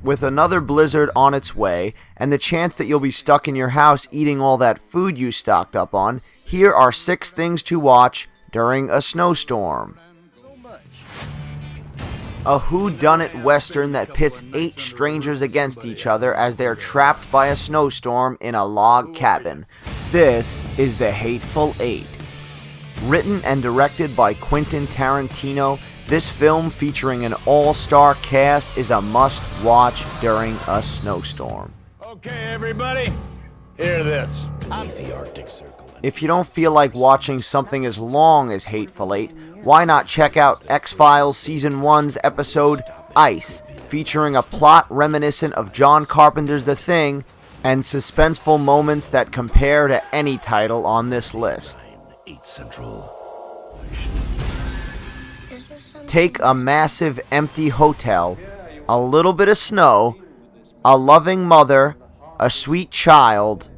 With another blizzard on its way, and the chance that you'll be stuck in your house eating all that food you stocked up on, here are 6 things to watch during a snowstorm. A whodunit western that pits 8 strangers against each other as they're trapped by a snowstorm in a log cabin. This is The Hateful Eight. Written and directed by Quentin Tarantino, this film featuring an all-star cast is a must-watch during a snowstorm. Okay, everybody, hear this. The Arctic Circle. If you don't feel like watching something as long as Hateful Eight, why not check out X-Files Season 1's episode Ice, featuring a plot reminiscent of John Carpenter's The Thing, and suspenseful moments that compare to any title on this list. 8 Central. Take a massive empty hotel, a little bit of snow, a loving mother, a sweet child,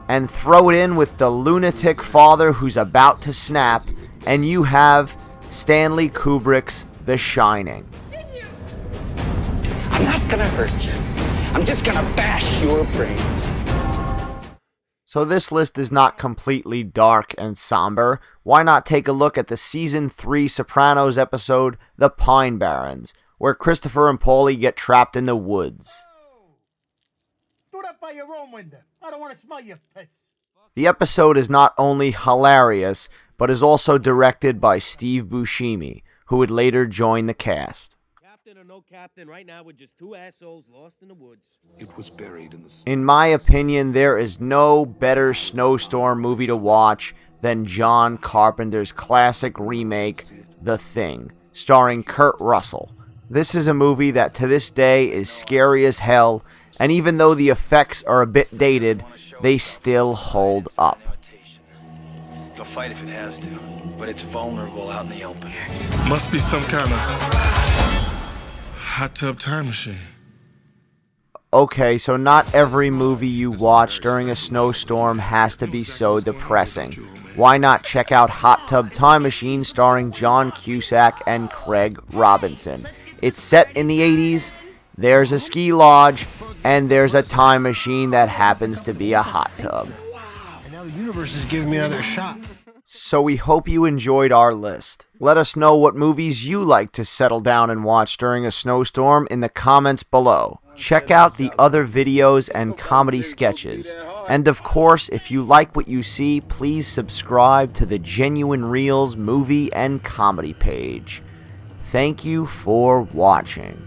and throw it in with the lunatic father who's about to snap, and you have Stanley Kubrick's The Shining. I'm not gonna hurt you. I'm just gonna bash your brains. So this list is not completely dark and somber. Why not take a look at the Season 3 Sopranos episode, The Pine Barrens, where Christopher and Paulie get trapped in the woods. Do that by your own window. I don't want to smell your piss. The episode is not only hilarious, but is also directed by Steve Buscemi, who would later join the cast. Captain or no captain, right now we're just 2 assholes lost in the woods. It was buried in the snow. In my opinion, there is no better snowstorm movie to watch than John Carpenter's classic remake, The Thing, starring Kurt Russell. This is a movie that to this day is scary as hell, and even though the effects are a bit dated, they still hold up. It'll fight if it has to, but it's vulnerable out in the open. Must be some kind of hot tub time machine. Okay, so not every movie you watch during a snowstorm has to be so depressing. Why not check out Hot Tub Time Machine starring John Cusack and Craig Robinson? It's set in the 80s, there's a ski lodge, and there's a time machine that happens to be a hot tub. And now the universe is giving me another shot. So we hope you enjoyed our list. Let us know what movies you like to settle down and watch during a snowstorm in the comments below. Check out the other videos and comedy sketches. And of course, if you like what you see, please subscribe to the Genuine Reels movie and comedy page. Thank you for watching.